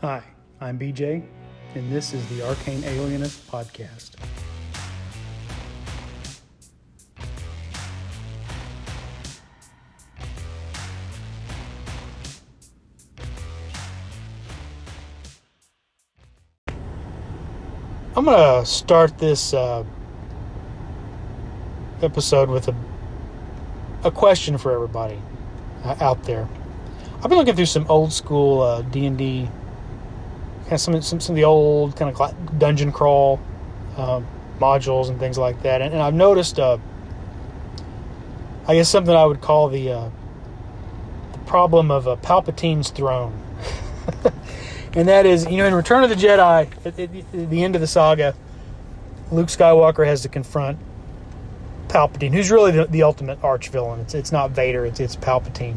Hi, I'm BJ, and this is the Arcane Alienist Podcast. I'm going to start this episode with a question for everybody out there. I've been looking through some old school D&D, kind of some of the old kind of dungeon crawl modules and things like that, and I've noticed, I guess something I would call the problem of Palpatine's throne, and that is, in Return of the Jedi, at the end of the saga, Luke Skywalker has to confront Palpatine, who's really the ultimate arch villain. It's not Vader, it's Palpatine.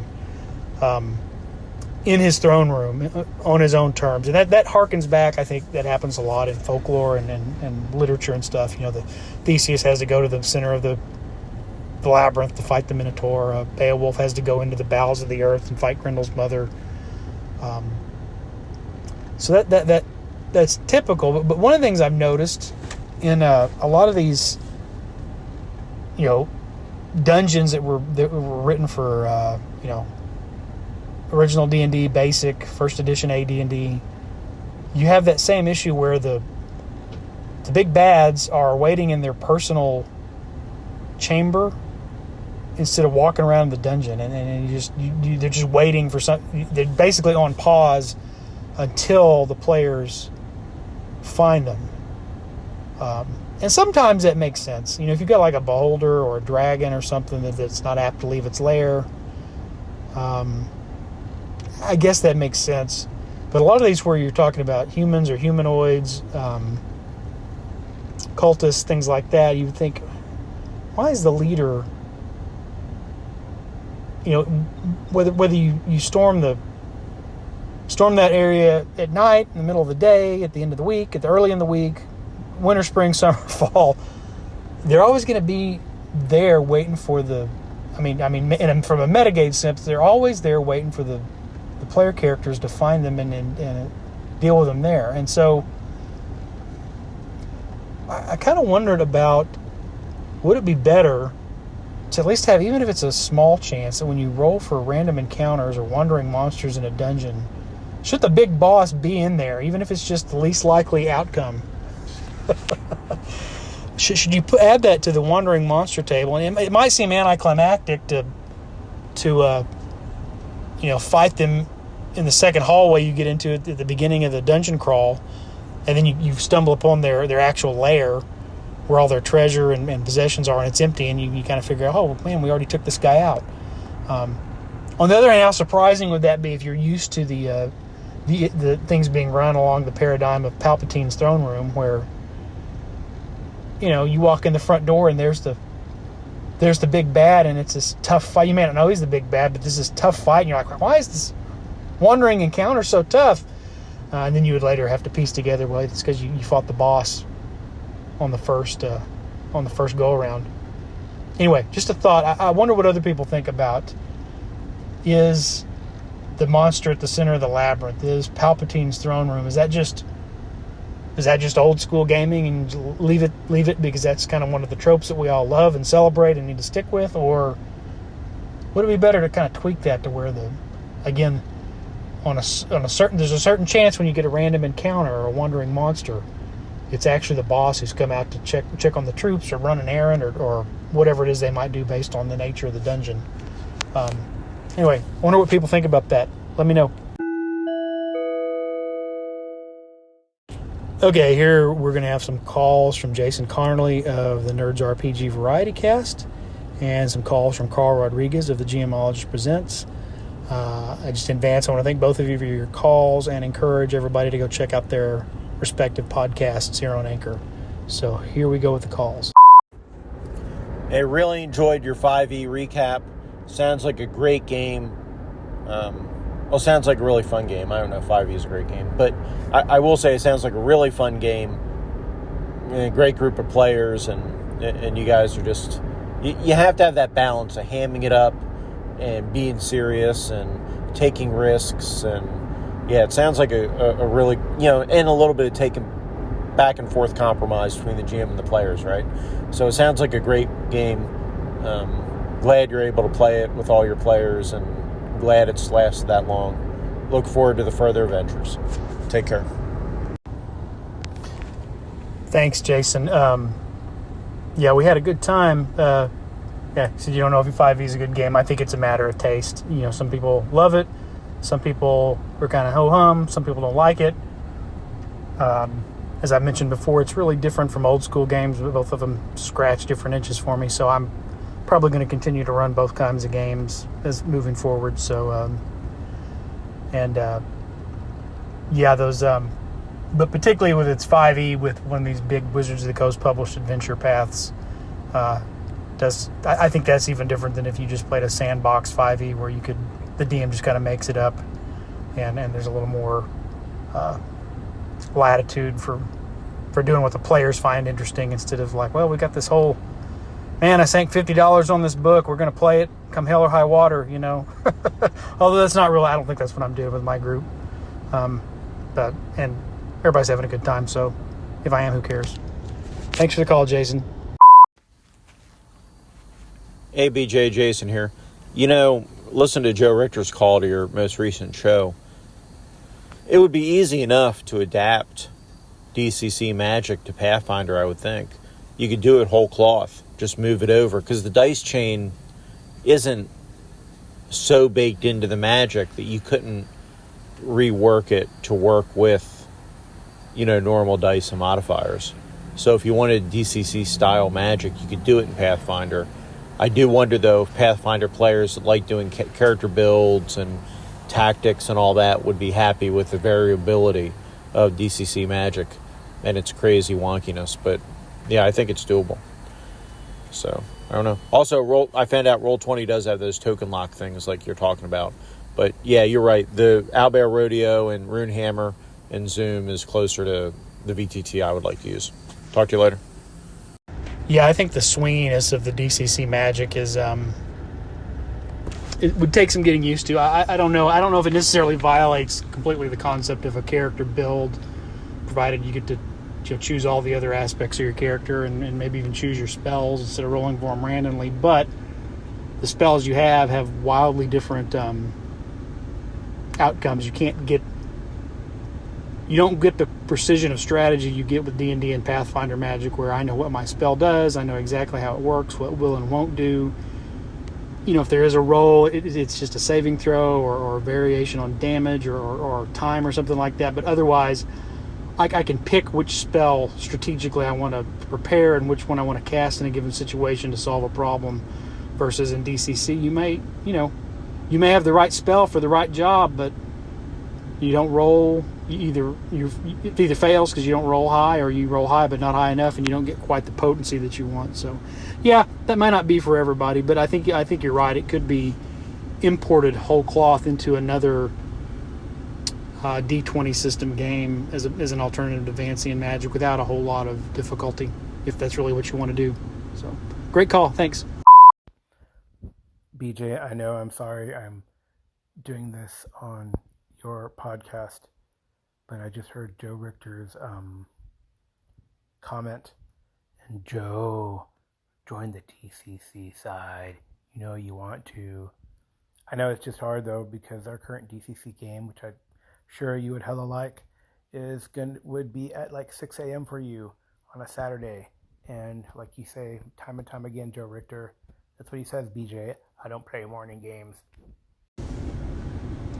In his throne room, on his own terms. And that harkens back, I think that happens a lot in folklore and literature and stuff. The Theseus has to go to the center of the labyrinth to fight the Minotaur. Beowulf has to go into the bowels of the earth and fight Grendel's mother. So that's typical. But one of the things I've noticed in a lot of these, dungeons that were written for, original D&D, basic, first edition AD&D, you have that same issue where the big bads are waiting in their personal chamber instead of walking around the dungeon, and they're just waiting for something. They're basically on pause until the players find them. And sometimes that makes sense. If you've got like a beholder or a dragon or something that's not apt to leave its lair, I guess that makes sense. But a lot of these where you're talking about humans or humanoids, cultists, things like that, you would think, why is the leader, whether you storm that area at night, in the middle of the day, at the end of the week, at the early in the week, winter, spring, summer, fall, they're always going to be there waiting for and from a metagame sense, they're always there waiting for the player characters to find them and deal with them there. And so I kind of wondered about, would it be better to at least have, even if it's a small chance, that when you roll for random encounters or wandering monsters in a dungeon, should the big boss be in there, even if it's just the least likely outcome? Should you add that to the wandering monster table? And it might seem anticlimactic to fight them in the second hallway you get into at the beginning of the dungeon crawl, and then you stumble upon their actual lair where all their treasure and possessions are, and it's empty, and you kind of figure out, oh man, we already took this guy out. On the other hand, how surprising would that be if you're used to the things being run along the paradigm of Palpatine's throne room, where you walk in the front door and there's the big bad, and it's this tough fight. You may not know he's the big bad, but there's this tough fight, and you're like, why is this wandering encounter so tough? And then you would later have to piece together, well, it's because you fought the boss on the first go around. Anyway, just a thought. I wonder what other people think about, is the monster at the center of the labyrinth, is Palpatine's throne room, is that just old school gaming and leave it because that's kind of one of the tropes that we all love and celebrate and need to stick with? Or would it be better to kind of tweak that to where there's a certain chance when you get a random encounter or a wandering monster, it's actually the boss who's come out to check on the troops or run an errand or whatever it is they might do based on the nature of the dungeon. Anyway, I wonder what people think about that. Let me know. Okay, here we're going to have some calls from Jason Connerly of the Nerds RPG Variety Cast, and some calls from Karl Rodriguez of the GMologist Presents. I just in advance, I want to thank both of you for your calls and encourage everybody to go check out their respective podcasts here on Anchor. So here we go with the calls. I really enjoyed your 5e recap. Sounds like a great game. Sounds like a really fun game. I don't know if 5e is a great game, but I will say it sounds like a really fun game. A great group of players, and you guys are just... You have to have that balance of hamming it up and being serious and taking risks and yeah, it sounds like a really, and a little bit of taking back and forth compromise between the GM and the players, right? So it sounds like a great game. Glad you're able to play it with all your players, and glad it's lasted that long. Look forward to the further adventures. Take care. Thanks, Jason. Yeah, we had a good time. So you don't know if 5e is a good game. I think it's a matter of taste. Some people love it. Some people are kind of ho-hum. Some people don't like it. As I mentioned before, it's really different from old school games. Both of them scratch different itches for me. So I'm probably going to continue to run both kinds of games as moving forward. So, those, but particularly with its 5e, with one of these big Wizards of the Coast published adventure paths, I think that's even different than if you just played a sandbox 5e where the DM just kind of makes it up, and there's a little more latitude for doing what the players find interesting, instead of like, well, we got this whole, man, I sank $50 on this book, we're going to play it come hell or high water, although that's not really, I don't think that's what I'm doing with my group. But everybody's having a good time, so if I am, who cares? Thanks for the call, Jason. Hey, BJ, Jason here. Listen to Joe Richter's call to your most recent show. It would be easy enough to adapt DCC Magic to Pathfinder, I would think. You could do it whole cloth, just move it over, because the dice chain isn't so baked into the Magic that you couldn't rework it to work with, normal dice and modifiers. So if you wanted DCC style Magic, you could do it in Pathfinder. I do wonder, though, if Pathfinder players like doing character builds and tactics and all that would be happy with the variability of DCC Magic and its crazy wonkiness. But, yeah, I think it's doable. So, I don't know. Also, I found out Roll20 does have those token lock things like you're talking about. But, yeah, you're right. The Owlbear Rodeo and Runehammer and Zoom is closer to the VTT I would like to use. Talk to you later. Yeah, I think the swinginess of the DCC Magic is, it would take some getting used to. I don't know. I don't know if it necessarily violates completely the concept of a character build, provided you get to choose all the other aspects of your character and maybe even choose your spells instead of rolling for them randomly. But the spells you have wildly different outcomes. You don't get the precision of strategy you get with D&D and Pathfinder Magic, where I know what my spell does, I know exactly how it works, what will and won't do. If there is a roll, it's just a saving throw or a variation on damage or time or something like that. But otherwise, I can pick which spell strategically I want to prepare and which one I want to cast in a given situation to solve a problem. Versus in DCC, you may have the right spell for the right job, but you don't roll. It either fails because you don't roll high, or you roll high but not high enough, and you don't get quite the potency that you want. So, yeah, that might not be for everybody, but I think you're right. It could be imported whole cloth into another D20 system game as an alternative to Vancian Magic without a whole lot of difficulty, if that's really what you want to do. So, great call. Thanks. BJ, I know I'm sorry I'm doing this on your podcast, but I just heard Joe Richter's comment, and Joe, join the DCC side. You want to. I know it's just hard though, because our current DCC game, which I'm sure you would hella like, would be at like 6 a.m. for you on a Saturday. And like you say time and time again, Joe Richter, that's what he says, BJ. I don't play morning games.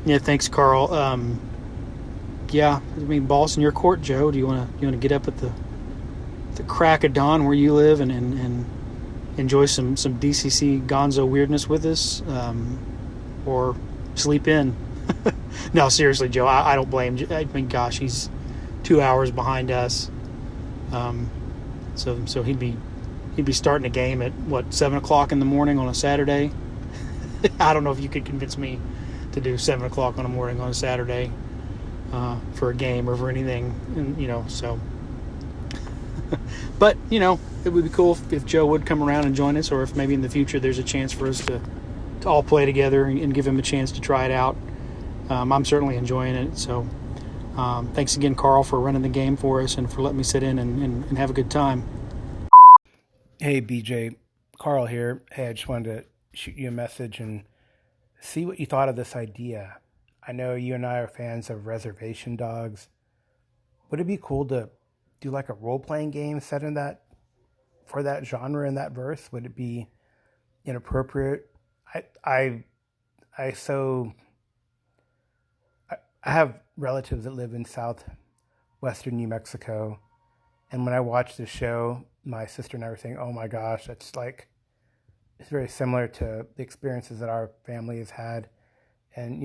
Yeah, thanks, Karl. Ball's in your court, Joe. Do you want to get up at the crack of dawn where you live and enjoy some DCC Gonzo weirdness with us, or sleep in? No, seriously, Joe. I don't blame you. I mean, gosh, he's 2 hours behind us. So he'd be starting a game at 7:00 in the morning on a Saturday. I don't know if you could convince me to do 7:00 in the morning on a Saturday for a game or for anything, and so. But it would be cool if Joe would come around and join us, or if maybe in the future there's a chance for us to all play together and give him a chance to try it out. I'm certainly enjoying it. So thanks again, Karl, for running the game for us and for letting me sit in and have a good time. Hey, BJ, Karl here. Hey, I just wanted to shoot you a message and see what you thought of this idea. I know you and I are fans of Reservation Dogs. Would it be cool to do like a role-playing game set in that, for that genre and that verse? Would it be inappropriate? I have relatives that live in southwestern New Mexico, and when I watched this show, my sister and I were saying, "Oh my gosh, it's very similar to the experiences that our family has had." And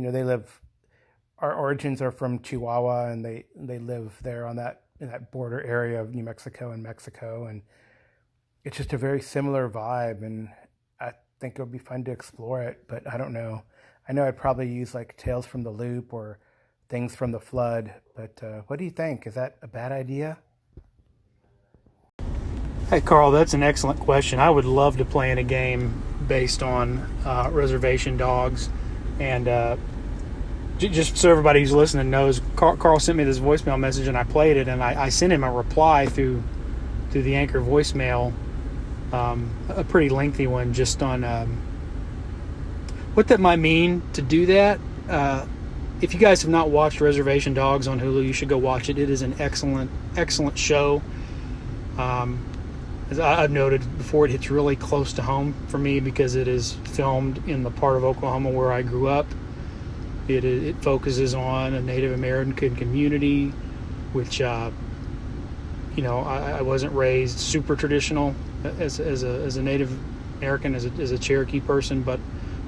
our origins are from Chihuahua, and they live there in that border area of New Mexico and Mexico, and it's just a very similar vibe, and I think it would be fun to explore it, but I don't know. I know I'd probably use like Tales from the Loop or Things from the Flood, but what do you think? Is that a bad idea? Hey, Karl, that's an excellent question. I would love to play in a game based on Reservation Dogs. And just so everybody who's listening knows, Karl sent me this voicemail message, and I played it, and I sent him a reply through the Anchor voicemail, a pretty lengthy one, just on what that might mean to do that. If you guys have not watched Reservation Dogs on Hulu, you should go watch it. It is an excellent, excellent show. As I've noted before, it hits really close to home for me because it is filmed in the part of Oklahoma where I grew up. It focuses on a Native American community, which I wasn't raised super traditional as a Native American, as a Cherokee person, but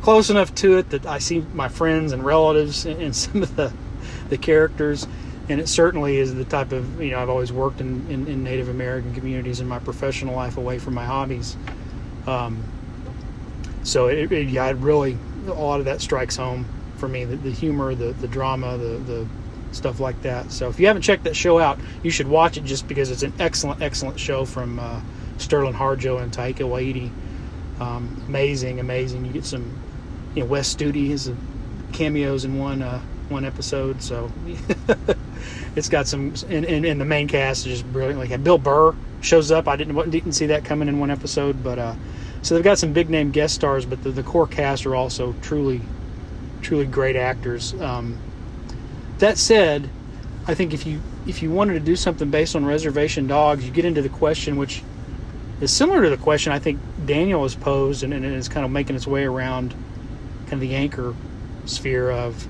close enough to it that I see my friends and relatives in some of the characters. And it certainly is the type of, I've always worked in Native American communities in my professional life away from my hobbies. So it really, a lot of that strikes home for me, the humor, the drama, the stuff like that. So if you haven't checked that show out, you should watch it just because it's an excellent, excellent show from Sterling Harjo and Taika Waititi. Amazing. You get some, Wes Studi has cameos in one episode, so it's got some, and the main cast is just brilliant. Like Bill Burr shows up. I didn't see that coming in one episode, but so they've got some big name guest stars, but the core cast are also truly great actors. That said, I think if you wanted to do something based on Reservation Dogs, you get into the question, which is similar to the question I think Daniel has posed, and is kind of making its way around kind of the Anchor sphere of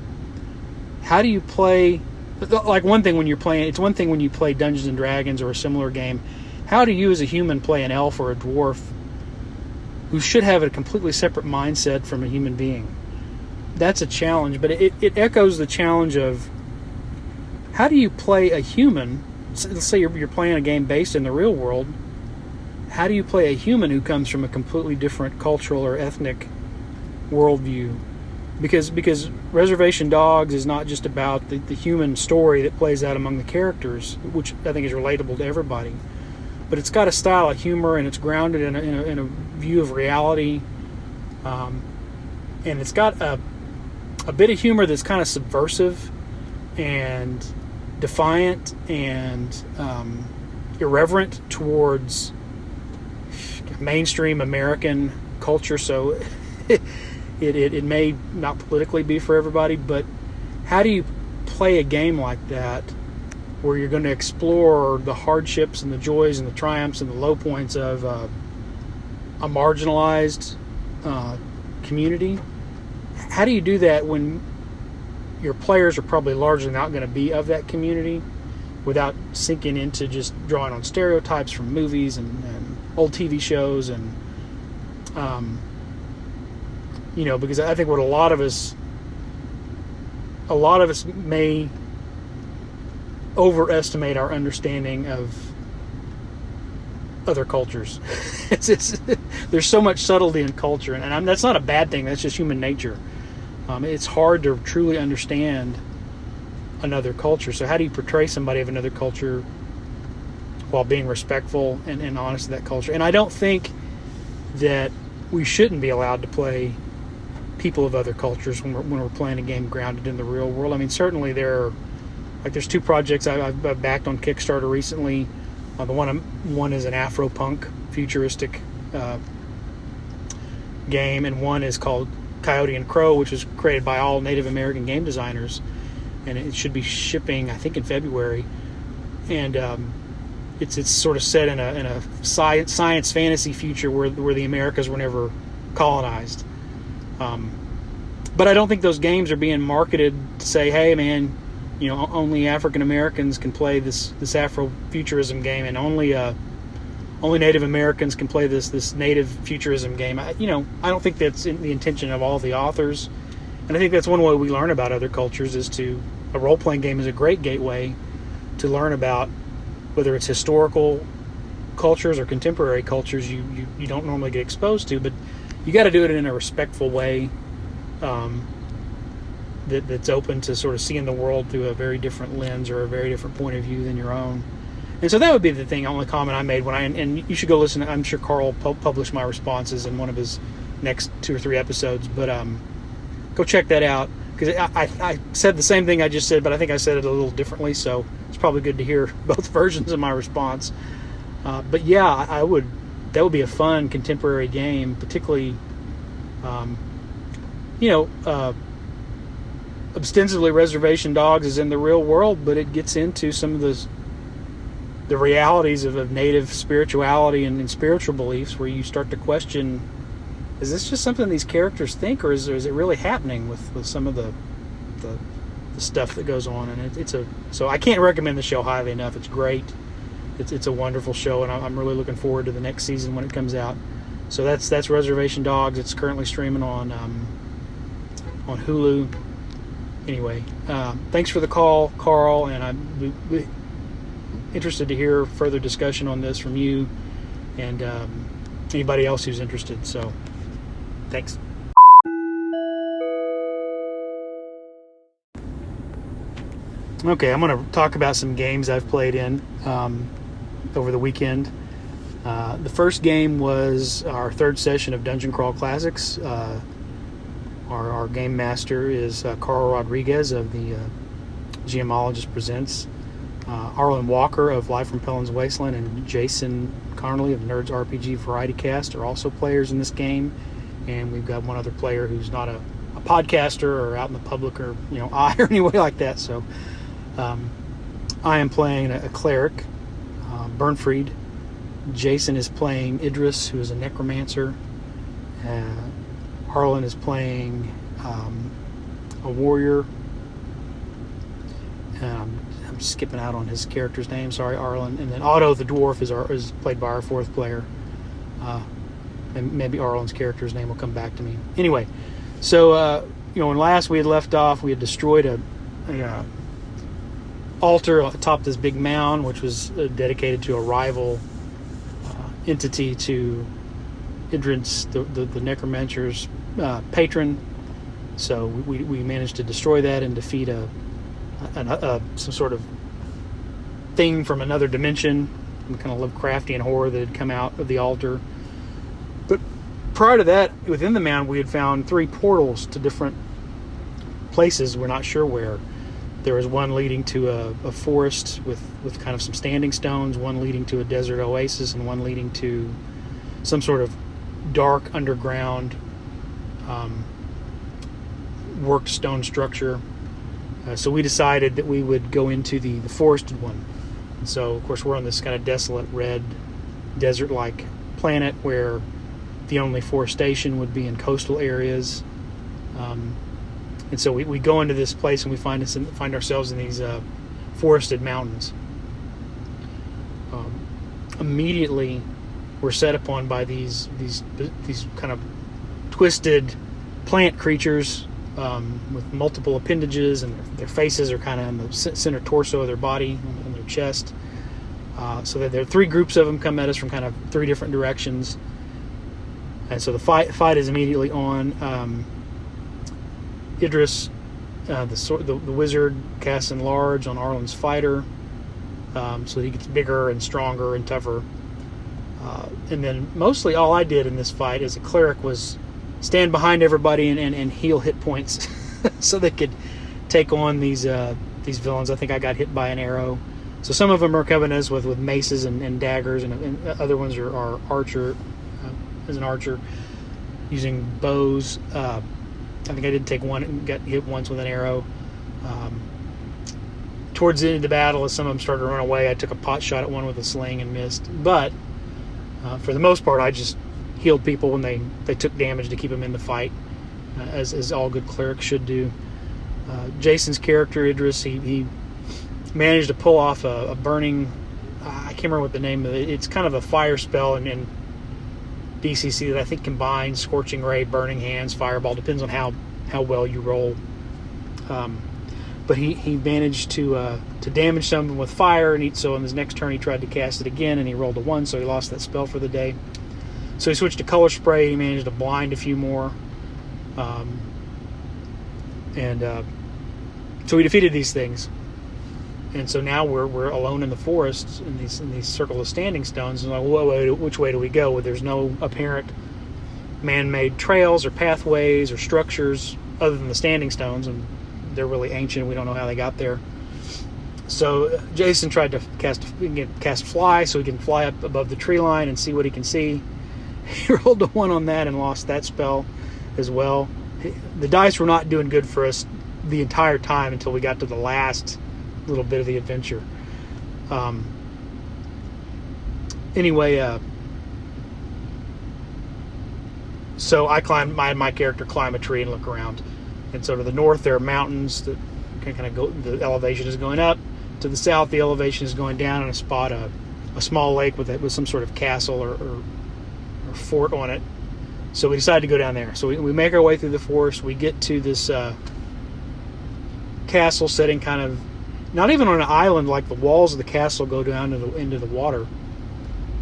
how do you play. Like one thing when you're playing, it's one thing when you play Dungeons and Dragons or a similar game. How do you as a human play an elf or a dwarf who should have a completely separate mindset from a human being? That's a challenge, but it echoes the challenge of how do you play a human. Let's say you're playing a game based in the real world. How do you play a human who comes from a completely different cultural or ethnic worldview? Because Reservation Dogs is not just about the human story that plays out among the characters, which I think is relatable to everybody, but it's got a style of humor, and it's grounded in a view of reality, and it's got a bit of humor that's kind of subversive and defiant and irreverent towards mainstream American culture. So it may not politically be for everybody, but how do you play a game like that where you're going to explore the hardships and the joys and the triumphs and the low points of a marginalized community? How do you do that when your players are probably largely not going to be of that community without sinking into just drawing on stereotypes from movies and old TV shows and because I think what a lot of us may overestimate our understanding of other cultures. There's so much subtlety in culture, and that's not a bad thing. That's just human nature. It's hard to truly understand another culture. So how do you portray somebody of another culture while being respectful and honest to that culture? And I don't think that we shouldn't be allowed to play people of other cultures when we're playing a game grounded in the real world. I mean, certainly there's 2 projects I've backed on Kickstarter recently. The one is an Afro-punk futuristic game, and one is called Coyote and Crow, which was created by all Native American game designers, and it should be shipping, I think, in February. And it's sort of set in a science fantasy future where the Americas were never colonized. But I don't think those games are being marketed to say, hey, man, only African Americans can play this Afrofuturism game, and only Native Americans can play this Native futurism game. I don't think that's the intention of all the authors, and I think that's one way we learn about other cultures a role-playing game is a great gateway to learn about whether it's historical cultures or contemporary cultures you don't normally get exposed to, but you got to do it in a respectful way that's open to sort of seeing the world through a very different lens or a very different point of view than your own. And so that would be the only comment I made and you should go listen. I'm sure Karl published my responses in one of his next 2 or 3 episodes, but go check that out, because I said the same thing I just said, but I think I said it a little differently, so it's probably good to hear both versions of my response. But yeah, that would be a fun contemporary game, particularly, ostensibly Reservation Dogs is in the real world, but it gets into some of the realities of native spirituality and spiritual beliefs, where you start to question, is this just something these characters think, or is it really happening with some of the stuff that goes on? And so I can't recommend the show highly enough. It's great. It's a wonderful show, and I'm really looking forward to the next season when it comes out. So that's Reservation Dogs. It's currently streaming on Hulu. Anyway, thanks for the call, Karl, and I'm interested to hear further discussion on this from you and anybody else who's interested. So, thanks. Okay, I'm going to talk about some games I've played in over the weekend. The first game was our 3rd session of Dungeon Crawl Classics. Our game master is Karl Rodriguez of the GMologist Presents. Arlen Walker of Life from Pellin's Wasteland and Jason Connerly of Nerds RPG Variety Cast are also players in this game. And we've got one other player who's not a podcaster or out in the public or eye or any way like that. So I am playing a cleric, Bernfried. Jason is playing Idris, who is a necromancer. Arlen is playing a warrior. I'm skipping out on his character's name. Sorry, Arlen. And then Otto the dwarf is played by our 4th player. And maybe Arlen's character's name will come back to me. Anyway, so when last we had left off, we had destroyed a altar atop this big mound, which was dedicated to a rival entity to Idris, the necromancer's patron. So we managed to destroy that and defeat some sort of thing from another dimension, some kind of Lovecraftian horror that had come out of the altar. But prior to that, within the mound, we had found 3 portals to different places. We're not sure where. There was one leading to a forest with kind of some standing stones, one leading to a desert oasis, and one leading to some sort of dark underground worked stone structure. So we decided that we would go into the forested one. And so, of course, we're on this kind of desolate, red, desert-like planet where the only forestation would be in coastal areas. And so we go into this place and we find ourselves in these forested mountains. Immediately, we're set upon by these kind of twisted plant creatures with multiple appendages, and their faces are kind of in the center torso of their body, on their chest. So that there are 3 groups of them come at us from kind of 3 different directions. And so the fight is immediately on. Idris, the wizard, casts Enlarge on Arlen's fighter, so that he gets bigger and stronger and tougher. And then mostly all I did in this fight as a cleric was stand behind everybody and heal hit points so they could take on these villains. I think I got hit by an arrow. So some of them are coming us with maces and daggers, and other ones are archer, as an archer, using bows. I think I did take one and got hit once with an arrow. Towards the end of the battle, as some of them started to run away, I took a pot shot at one with a sling and missed. But for the most part, I just healed people when they took damage to keep them in the fight, as all good clerics should do. Jason's character, Idris, he managed to pull off a burning, I can't remember what the name of it. It's kind of a fire spell in DCC that I think combines Scorching Ray, Burning Hands, Fireball, depends on how well you roll. But he managed to damage someone with fire, and so on his next turn he tried to cast it again, and he rolled a 1, so he lost that spell for the day. So he switched to Color Spray. He managed to blind a few more, so we defeated these things. And so now we're alone in the forest in these circle of standing stones. And like, which way do we go? Well, there's no apparent man-made trails or pathways or structures other than the standing stones, and they're really ancient. We don't know how they got there. So Jason tried to cast fly, so he can fly up above the tree line and see what he can see. He rolled a 1 on that and lost that spell as well. The dice were not doing good for us the entire time until we got to the last little bit of the adventure. So I climbed, my character climb a tree and look around. And so to the north there are mountains that kind of go, the elevation is going up. To the south the elevation is going down, and I spot a small lake with some sort of castle or fort on it. So we decided to go down there. So we make our way through the forest. We get to this castle setting, kind of not even on an island, like the walls of the castle go down into the water.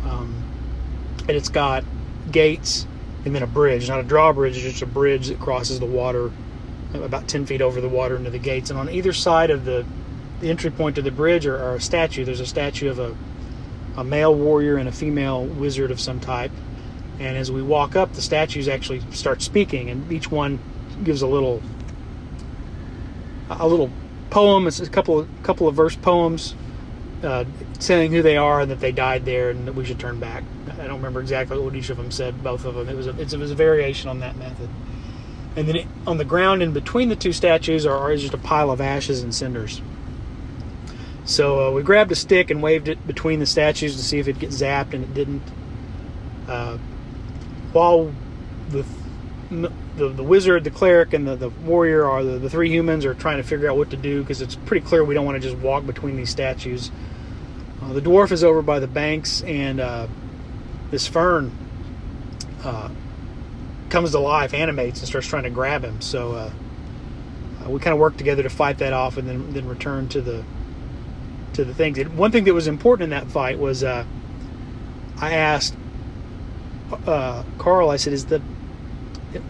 And it's got gates and then a bridge. Not a drawbridge, it's just a bridge that crosses the water about 10 feet over the water into the gates. And on either side of the entry point to the bridge are a statue. There's a statue of a male warrior and a female wizard of some type. And as we walk up, the statues actually start speaking, and each one gives a little poem. It's a couple of verse poems saying who they are and that they died there and that we should turn back. I don't remember exactly what each of them said, both of them. It was a variation on that method. And then on the ground in between the two statues is just a pile of ashes and cinders. So we grabbed a stick and waved it between the statues to see if it'd get zapped, and it didn't. While the wizard, the cleric, and the warrior are the three humans are trying to figure out what to do, because it's pretty clear we don't want to just walk between these statues. The dwarf is over by the banks, and this fern comes to life, animates, and starts trying to grab him. So we kind of work together to fight that off, and then return to the things. One thing that was important in that fight was I asked Karl, I said,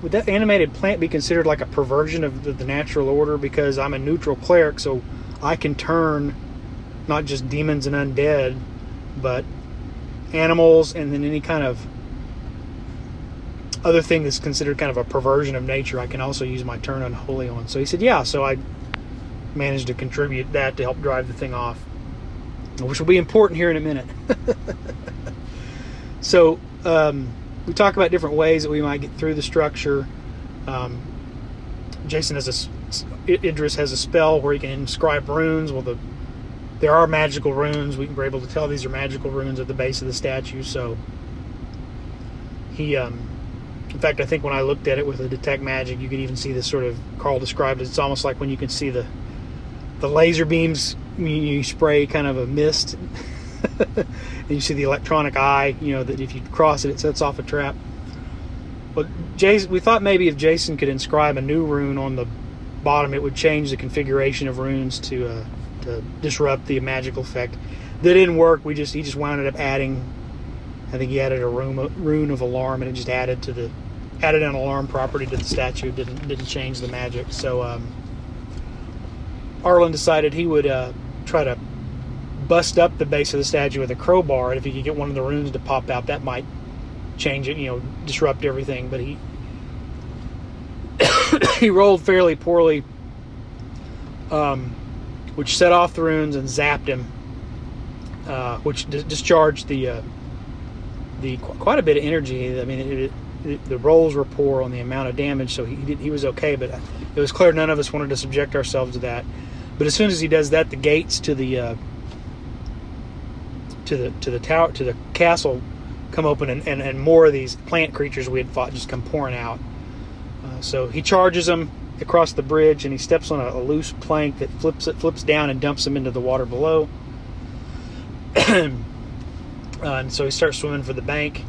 would that animated plant be considered like a perversion of the natural order? Because I'm a neutral cleric, so I can turn not just demons and undead, but animals, and then any kind of other thing that's considered kind of a perversion of nature, I can also use my turn unholy on. So he said, yeah. So I managed to contribute that to help drive the thing off, which will be important here in a minute. So we talk about different ways that we might get through the structure. Idris has a spell where he can inscribe runes. Well, there are magical runes. We're able to tell these are magical runes at the base of the statue. So he, in fact, I think when I looked at it with the detect magic, you could even see this sort of, Karl described it, it's almost like when you can see the laser beams, you spray kind of a mist, and you see the electronic eye, that if you cross it sets off a trap. But we thought maybe if Jason could inscribe a new rune on the bottom, it would change the configuration of runes to disrupt the magical effect. That didn't work. He just wound up adding, I think he added a rune of alarm, and it just added an alarm property to the statue. Didn't change the magic. So Arlen decided he would try to bust up the base of the statue with a crowbar, and if he could get one of the runes to pop out, that might change it, disrupt everything. But he he rolled fairly poorly, which set off the runes and zapped him, which discharged the quite a bit of energy. I mean, the rolls were poor on the amount of damage, so he was okay. But it was clear none of us wanted to subject ourselves to that. But as soon as he does that, the gates to the tower, to the castle, come open, and more of these plant creatures we had fought just come pouring out. So he charges them across the bridge, and he steps on a loose plank that flips down and dumps him into the water below. And so he starts swimming for the bank.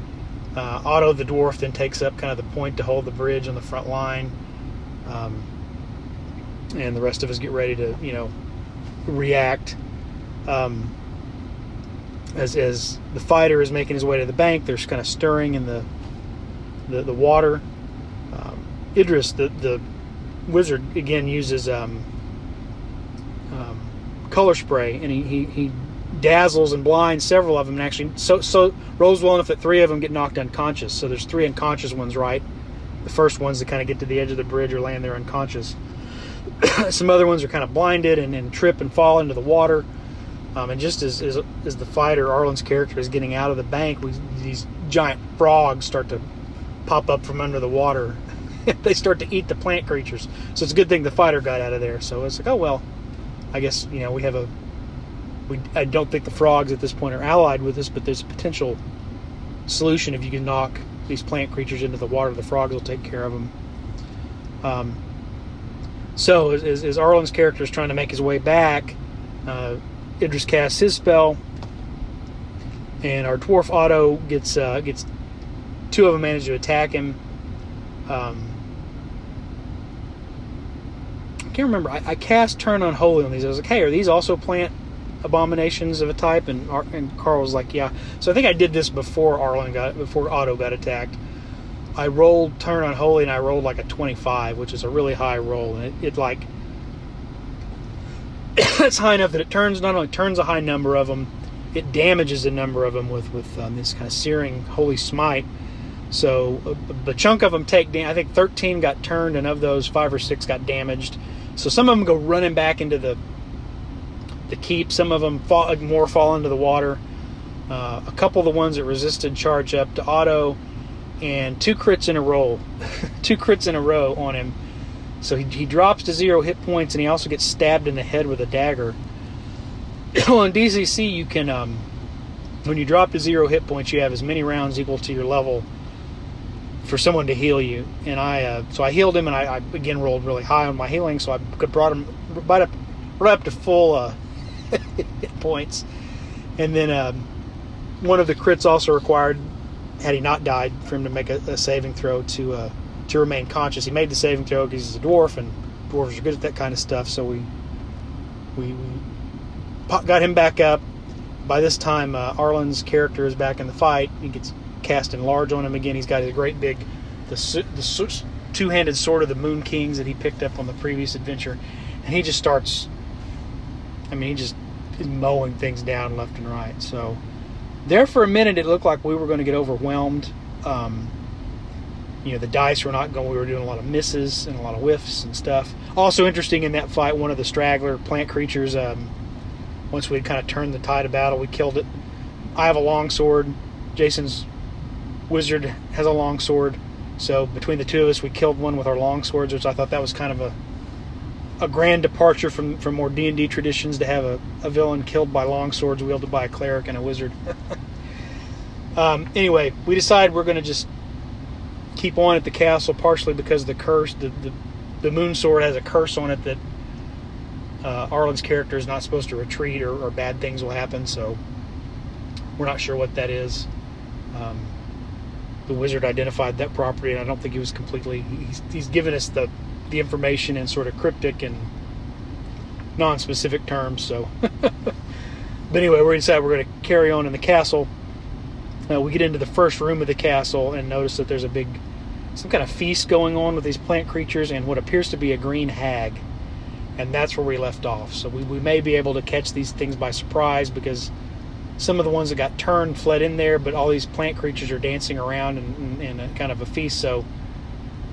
Otto the dwarf then takes up kind of the point to hold the bridge on the front line, and the rest of us get ready to, react. As the fighter is making his way to the bank, there's kind of stirring in the water. Idris, the wizard, again uses color spray, and he dazzles and blinds several of them, and actually so rolls well enough that 3 of them get knocked unconscious. So there's 3 unconscious ones, right? The first ones that kind of get to the edge of the bridge are laying there unconscious. Some other ones are kind of blinded and trip and fall into the water. And just as the fighter, Arlen's character, is getting out of the bank, these giant frogs start to pop up from under the water. They start to eat the plant creatures. So it's a good thing the fighter got out of there. So it's like, oh well, I guess I don't think the frogs at this point are allied with us, but there's a potential solution. If you can knock these plant creatures into the water, the frogs will take care of them. So as Arlen's character is trying to make his way back, Idris casts his spell, and our dwarf Otto gets 2 of them manage to attack him. I can't remember. I cast Turn Unholy on these. I was like, hey, are these also plant abominations of a type? And Karl was like, yeah. So I think I did this before Otto got attacked. I rolled Turn Unholy, and I rolled like a 25, which is a really high roll, and it it's high enough that it not only turns a high number of them, it damages a number of them with this kind of searing holy smite. So a chunk of them take damage. I think 13 got turned, and of those 5 or 6 got damaged. So some of them go running back into the keep. Some of them fall into the water. A couple of the ones that resisted charge up to Otto, and 2 crits in a row. 2 crits in a row on him. So he drops to 0 hit points, and he also gets stabbed in the head with a dagger. Well, in DCC, you can, when you drop to 0 hit points, you have as many rounds equal to your level for someone to heal you. And so I healed him, and I again rolled really high on my healing, so I brought him right up to full hit points. And then one of the crits also required, had he not died, for him to make a saving throw to remain conscious. He made the saving throw because he's a dwarf, and dwarves are good at that kind of stuff. So we got him back up. By this time, Arlen's character is back in the fight. He gets cast enlarge on him again. He's got his great big, the 2-handed sword of the Moon Kings that he picked up on the previous adventure, and he just starts. He just is mowing things down left and right. So there for a minute, it looked like we were going to get overwhelmed. The dice were not going. We were doing a lot of misses and a lot of whiffs and stuff. Also interesting in that fight, one of the straggler plant creatures, once we had kind of turned the tide of battle, we killed it. I have a long sword. Jason's wizard has a long sword. So between the 2 of us, we killed one with our long swords, which I thought that was kind of a grand departure from more D&D traditions, to have a villain killed by long swords wielded by a cleric and a wizard. Anyway, we decided we're going to just keep on at the castle, partially because the curse, the moon sword has a curse on it that Arlen's character is not supposed to retreat, or bad things will happen. So we're not sure what that is. The wizard identified that property, and I don't think he was completely. He's given us the information in sort of cryptic and non-specific terms. So, but anyway, we decided we're going to carry on in the castle. We get into the first room of the castle and notice that there's some kind of feast going on with these plant creatures and what appears to be a green hag. And that's where we left off. So we may be able to catch these things by surprise, because some of the ones that got turned fled in there, but all these plant creatures are dancing around in a kind of a feast. So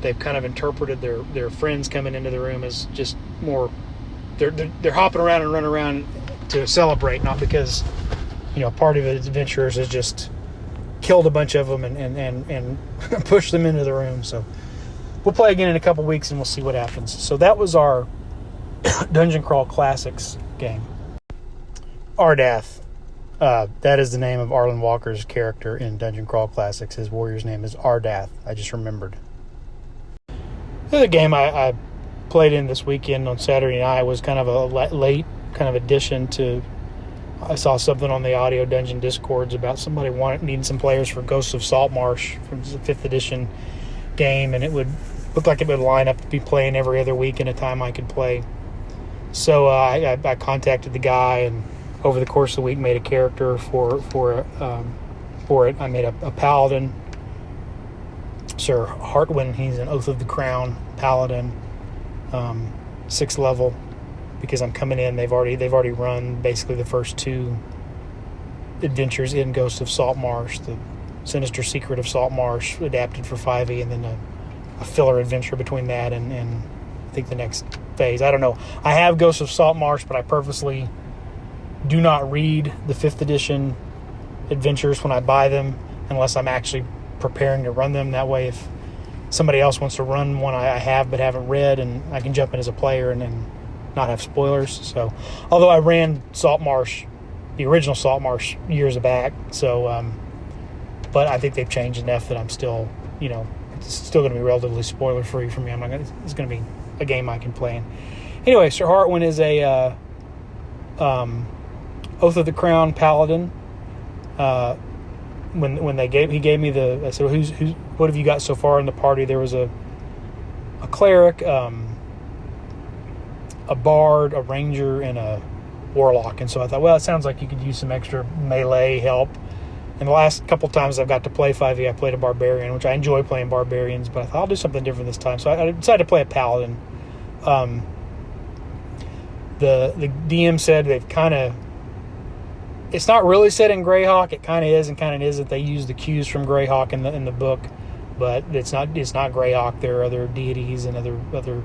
they've kind of interpreted their friends coming into the room as just more. They're hopping around and running around to celebrate, not because part of the adventurers has just killed a bunch of them and pushed them into the room. So we'll play again in a couple weeks and we'll see what happens. So that was our Dungeon Crawl Classics game. Ardath. That is the name of Arlen Walker's character in Dungeon Crawl Classics. His warrior's name is Ardath. I just remembered. The other game I played in this weekend on Saturday night was kind of a late kind of addition to. I saw something on the Audio Dungeon Discords about somebody needing some players for Ghosts of Saltmarsh from the 5th edition game, and it would look like it would line up to be playing every other week in a time I could play. So I contacted the guy, and over the course of the week made a character for it. I made a paladin, Sir Hartwin. He's an Oath of the Crown paladin, 6th level. Because I'm coming in, they've already run basically the first 2 adventures in Ghost of Saltmarsh, the Sinister Secret of Saltmarsh adapted for 5e, and then a filler adventure between that and I think the next phase. I don't know. I have Ghost of Saltmarsh, but I purposely do not read the 5th edition adventures when I buy them unless I'm actually preparing to run them. That way, if somebody else wants to run one I have but haven't read, and I can jump in as a player and not have spoilers. So, although I ran Saltmarsh, the original Saltmarsh, years back, so but I think they've changed enough that I'm still, it's still going to be relatively spoiler free for me. It's going to be a game I can play in. Anyway, Sir Hartwin is a Oath of the Crown paladin. When he gave me I said, who's what have you got so far in the party? There was a cleric, a bard, a ranger, and a warlock. And so I thought, well, it sounds like you could use some extra melee help. And the last couple times I've got to play 5e, I played a barbarian, which I enjoy playing barbarians, but I thought I'll do something different this time. So I decided to play a paladin. The DM said they've kind of... It's not really set in Greyhawk. It kind of is and kind of isn't. They use the cues from Greyhawk in the book, but it's not Greyhawk. There are other deities and other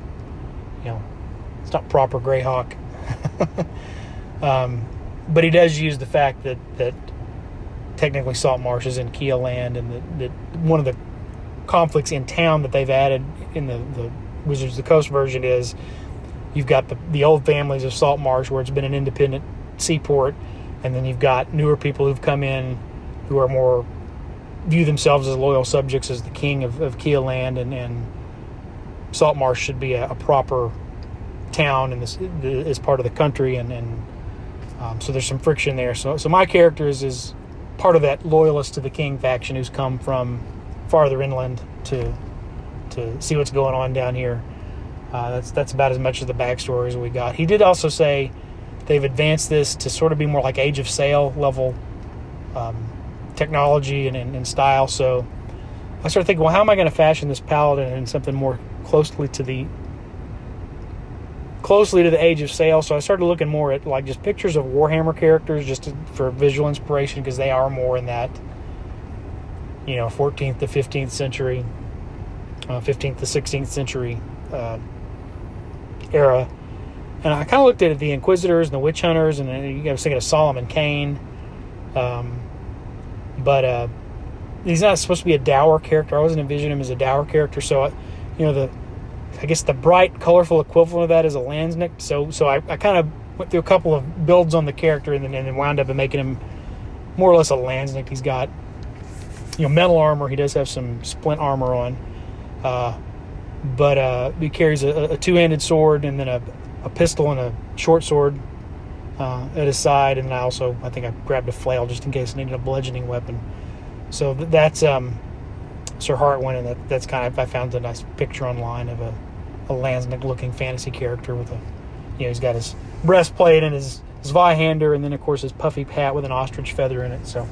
it's not proper Greyhawk. But he does use the fact that technically Saltmarsh is in Keeland, and that one of the conflicts in town that they've added in the Wizards of the Coast version is you've got the old families of Saltmarsh, where it's been an independent seaport, and then you've got newer people who've come in who are more view themselves as loyal subjects as the king of Keeland, and Saltmarsh should be a proper town and this is part of the country, and so there's some friction there. So my character is part of that loyalist to the king faction who's come from farther inland to see what's going on down here. That's about as much of the backstory as we got. He did also say they've advanced this to sort of be more like Age of Sail level technology and style. So I started thinking, well, how am I going to fashion this paladin in something more closely to the Age of Sail? So I started looking more at like just pictures of Warhammer characters for visual inspiration, because they are more in that 14th to 15th century, 15th to 16th century era. And I kind of looked at the Inquisitors and the Witch Hunters, and I was thinking of Solomon Kane. But he's not supposed to be a dour character. I wasn't envisioning him as a dour character. So, I guess the bright, colorful equivalent of that is a Landsnick. So I kind of went through a couple of builds on the character, and then wound up making him more or less a Landsnick. He's got, metal armor. He does have some splint armor on. But he carries a two-handed sword, and then a pistol and a short sword at his side. And I think I grabbed a flail just in case I needed a bludgeoning weapon. So that's Sir Hartwin, and that's kind of, I found a nice picture online of a Landsnick-looking fantasy character with he's got his breastplate and his Zweihander, and then of course his puffy hat with an ostrich feather in it. So,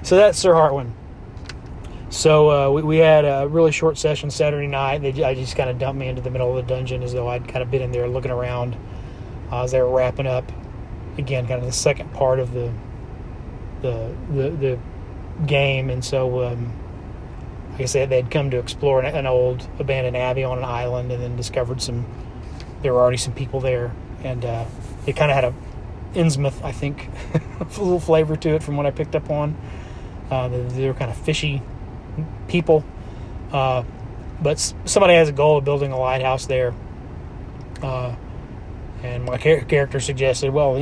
so that's Sir Hartwin. So we had a really short session Saturday night. I just kind of dumped me into the middle of the dungeon as though I'd kind of been in there looking around as they were wrapping up. Again, kind of the second part of the game, and so. like I said, they'd come to explore an old abandoned abbey on an island, and then discovered there were already some people there, and it kind of had a Innsmouth, I think, a little flavor to it from what I picked up on. They were kind of fishy people, but somebody has a goal of building a lighthouse there, and my character suggested, well,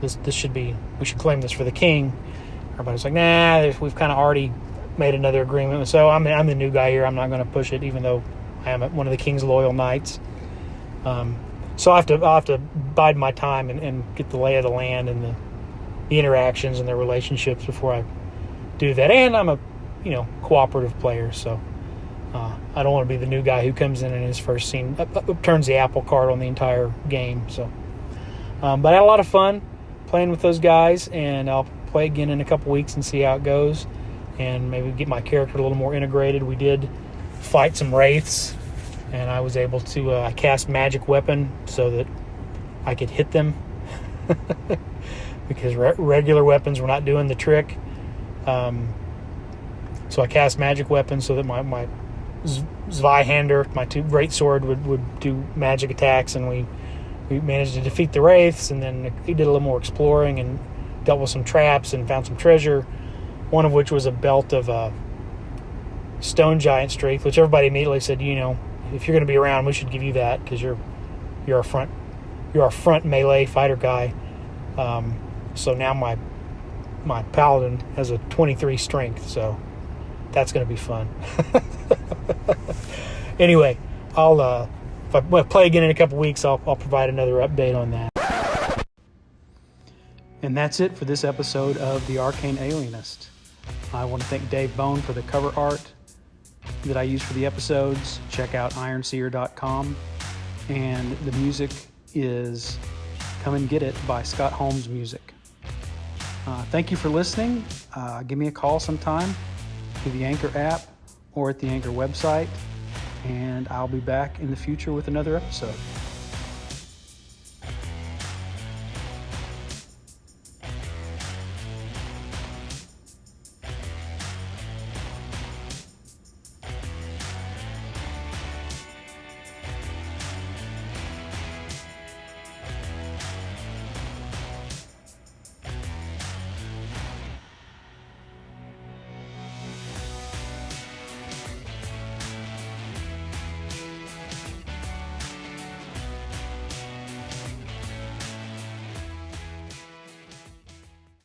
this should be, we should claim this for the king. Everybody's like, nah, we've kind of already made another agreement. So I'm the new guy here. I'm not going to push it, even though I am one of the king's loyal knights. So I'll have to bide my time and get the lay of the land and the interactions and the relationships before I do that. And I'm a cooperative player, so I don't want to be the new guy who comes in his first scene turns the apple cart on the entire game. So, but I had a lot of fun playing with those guys, and I'll play again in a couple weeks and see how it goes, and maybe get my character a little more integrated. We did fight some wraiths, and I was able to cast magic weapon so that I could hit them because regular weapons were not doing the trick. So I cast magic weapon so that my Zweihander, my great sword, would do magic attacks, and we managed to defeat the wraiths, and then we did a little more exploring and dealt with some traps and found some treasure, one of which was a belt of stone giant strength, which everybody immediately said, if you're going to be around, we should give you that because you're our front melee fighter guy. So now my paladin has a 23 strength, so that's going to be fun. Anyway, if I play again in a couple weeks, I'll provide another update on that. And that's it for this episode of The Arcane Alienist. I want to thank Dave Bone for the cover art that I use for the episodes. Check out ironseer.com. And the music is Come and Get It by Scott Holmes Music. Thank you for listening. Give me a call sometime through the Anchor app or at the Anchor website, and I'll be back in the future with another episode.